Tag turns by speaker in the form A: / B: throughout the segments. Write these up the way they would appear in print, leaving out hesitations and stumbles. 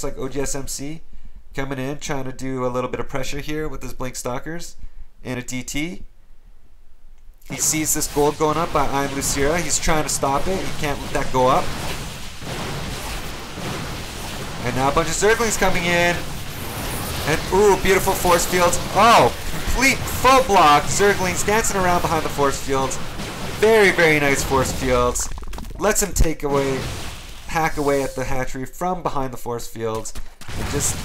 A: Looks like oGsMC coming in, trying to do a little bit of pressure here with his Blink Stalkers and a DT. He sees this gold going up by IMLosirA. He's trying to stop it. He can't let that go up. And now a bunch of Zerglings coming in. And ooh, beautiful force fields. Oh, complete full block. Zerglings dancing around behind the force fields. Very, very nice force fields. Lets him hack away at the hatchery from behind the force fields. And just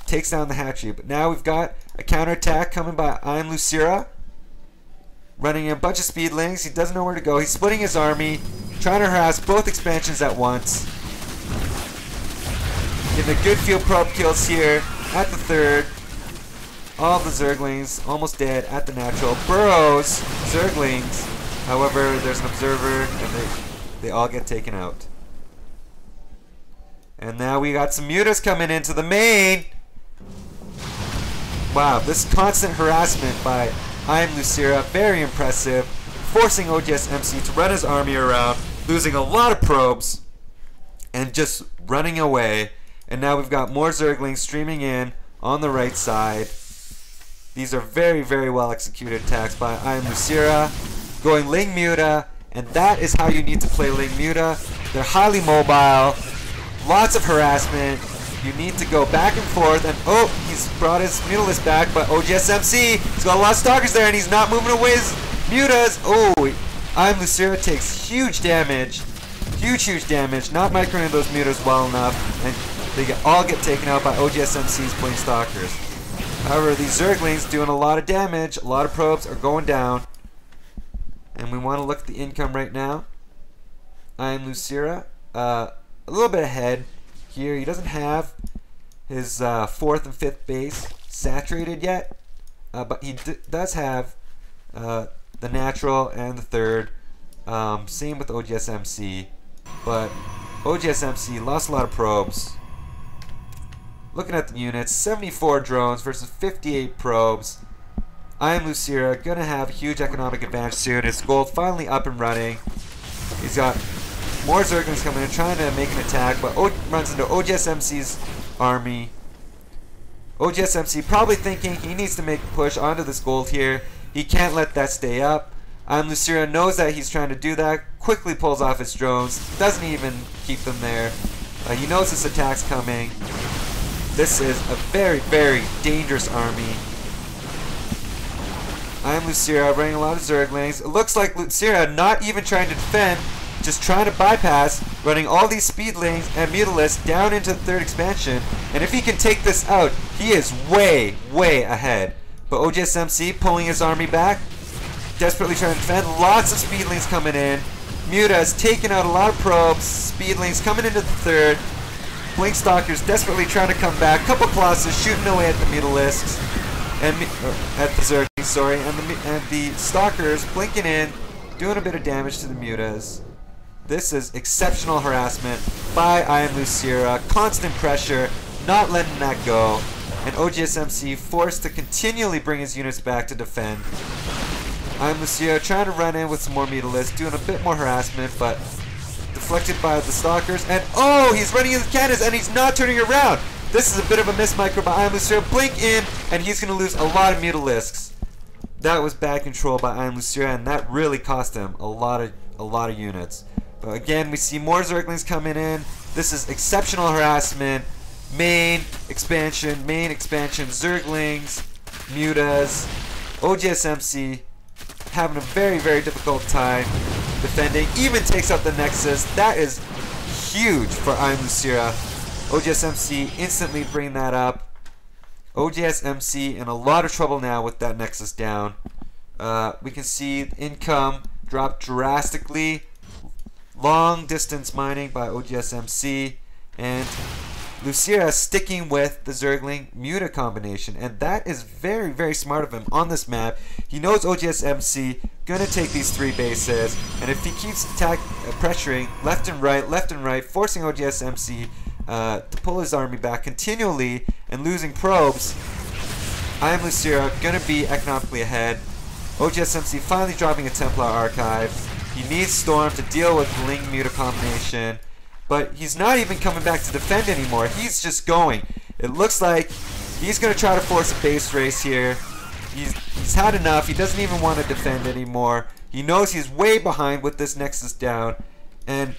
A: takes down the hatchery. But now we've got a counterattack coming by IMLosirA. Running a bunch of speedlings. He doesn't know where to go. He's splitting his army, trying to harass both expansions at once. Getting a good few probe kills here at the third. All the Zerglings almost dead at the natural. Burrows, Zerglings. However, there's an observer, and they all get taken out. And now we got some mutas coming into the main. Wow, this constant harassment by IMLosirA, very impressive, forcing oGsMC to run his army around, losing a lot of probes, and just running away. And now we've got more Zerglings streaming in on the right side. These are very, very well executed attacks by IMLosirA, going Ling Muta, and that is how you need to play Ling Muta. They're highly mobile, lots of harassment. You need to go back and forth, and oh, he's brought his Mutalist back, but oGsMC, he's got a lot of Stalkers there, and he's not moving away his Mutas. Oh, IMLosirA takes huge damage, huge damage, not microing those Mutas well enough, and they all get taken out by oGsMC's Blink Stalkers. However, these Zerglings doing a lot of damage, a lot of probes are going down, and we want to look at the income right now. IMLosirA, a little bit ahead. Here, he doesn't have his 4th and 5th base saturated yet, but he does have the natural and the 3rd. Same with oGsMC, but oGsMC lost a lot of probes. Looking at the units, 74 drones versus 58 probes. IMLosirA gonna have a huge economic advantage soon. His gold finally up and running. He's got more Zerglings coming in, trying to make an attack, but runs into oGsMC's army. oGsMC probably thinking he needs to make a push onto this gold here. He can't let that stay up. IMLosirA knows that he's trying to do that, quickly pulls off his drones, doesn't even keep them there. He knows this attack's coming. This is a very, very dangerous army. IMLosirA running a lot of Zerglings. It looks like LosirA not even trying to defend, just trying to bypass, running all these speedlings and mutalisks down into the 3rd expansion. And if he can take this out, he is way, way ahead. But oGsMC pulling his army back, desperately trying to defend. Lots of speedlings coming in. Mutas taking out a lot of probes. Speedlings coming into the 3rd. Blink Stalkers desperately trying to come back. Couple Colossus shooting away at the mutalisks. And at the Zerglings, sorry. And the Stalkers blinking in, doing a bit of damage to the mutas. This is exceptional harassment by IMLosirA. Constant pressure, not letting that go. And oGsMC forced to continually bring his units back to defend. IMLosirA trying to run in with some more mutalisks, doing a bit more harassment, but deflected by the Stalkers. And oh, he's running into cannons and he's not turning around. This is a bit of a miss micro by IMLosirA. Blink in, and he's going to lose a lot of mutalisks. That was bad control by IMLosirA, and that really cost him a lot of units. But again, we see more Zerglings coming in. This is exceptional harassment. Main expansion, Zerglings, mutas. oGsMC having a very, very difficult time defending. Even takes out the Nexus. That is huge for IMLosirA. oGsMC instantly bring that up. oGsMC in a lot of trouble now with that Nexus down. We can see income drop drastically. Long distance mining by oGsMC, and LosirA sticking with the Zergling Muta combination, and that is very, very smart of him on this map. He knows oGsMC gonna take these 3 bases, and if he keeps pressuring left and right, forcing oGsMC to pull his army back continually and losing probes, IMLosirA gonna be economically ahead. oGsMC finally dropping a Templar archive. He needs Storm to deal with the Ling Muta combination. but he's not even coming back to defend anymore. He's just going. It looks like he's going to try to force a base race here. He's had enough. He doesn't even want to defend anymore. He knows he's way behind with this Nexus down, and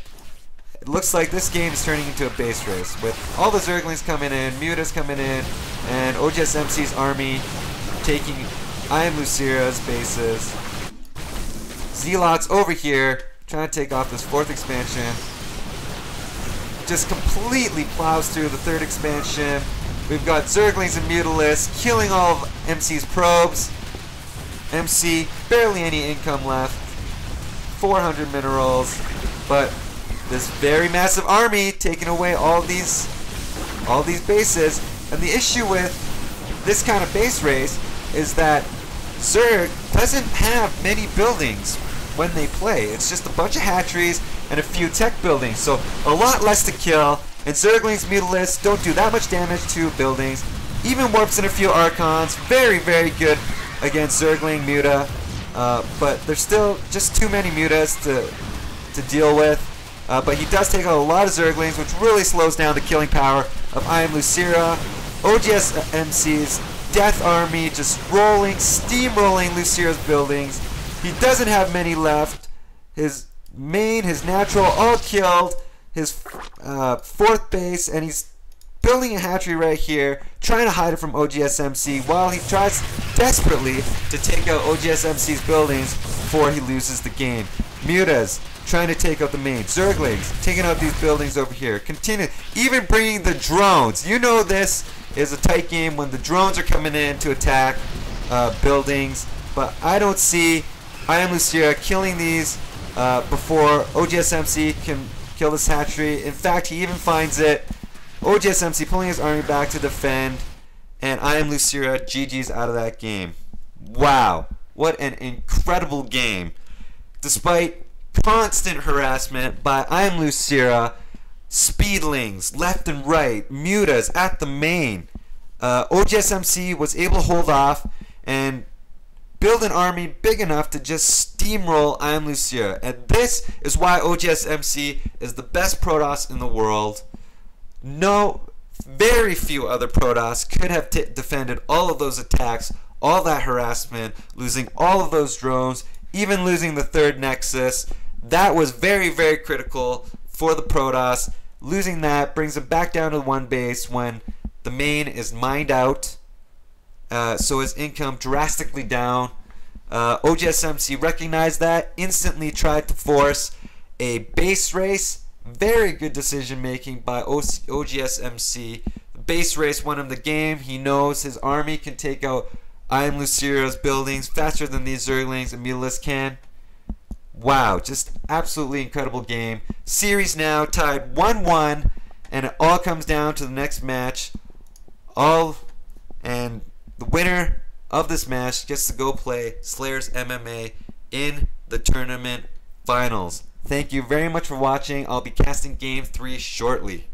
A: it looks like this game is turning into a base race with all the Zerglings coming in, Muta's coming in, and oGsMC's army taking IMLosirA's bases. Zealot's over here trying to take off this 4th expansion. Just completely plows through the 3rd expansion. We've got Zerglings and Mutalisks killing all of MC's probes. MC, barely any income left. 400 minerals. But this very massive army taking away all these bases. And the issue with this kind of base race is that Zerg doesn't have many buildings when they play. It's just a bunch of hatcheries and a few tech buildings. So a lot less to kill. And Zerglings, Mutalisks don't do that much damage to buildings. Even warps in a few Archons. Very, very good against Zergling, Muta. But there's still just too many Mutas to deal with. But he does take out a lot of Zerglings, which really slows down the killing power of IMLosirA. oGsMC's Death Army just rolling, steamrolling Lucira's buildings. He doesn't have many left. His main, his natural, all killed. His 4th base, and he's building a hatchery right here, trying to hide it from oGsMC while he tries desperately to take out oGsMC's buildings before he loses the game. Mutas trying to take out the main. Zerglings taking out these buildings over here. Continue, even bringing the drones. You know this is a tight game when the drones are coming in to attack buildings, but I don't see IMLosirA killing these before oGsMC can kill this hatchery. In fact, he even finds it. oGsMC pulling his army back to defend, and IMLosirA GG's out of that game. Wow, what an incredible game. Despite constant harassment by IMLosirA, speedlings left and right, Mutas at the main, oGsMC was able to hold off and build an army big enough to just steamroll IMLosirA. And this is why oGsMC is the best Protoss in the world. Very few other Protoss could have defended all of those attacks, all that harassment, losing all of those drones, even losing the 3rd Nexus. That was very, very critical for the Protoss. Losing that brings them back down to 1 base when the main is mined out. So his income drastically down. oGsMC recognized that, instantly tried to force a base race. Very good decision making by oGsMC. The base race won him the game. He knows his army can take out IMLosirA's buildings faster than these Zerglings and Mutalisks can. Wow, just absolutely incredible game. Series now tied 1-1, and it all comes down to the next match. And the winner of this match gets to go play Slayers MMA in the tournament finals. Thank you very much for watching. I'll be casting Game 3 shortly.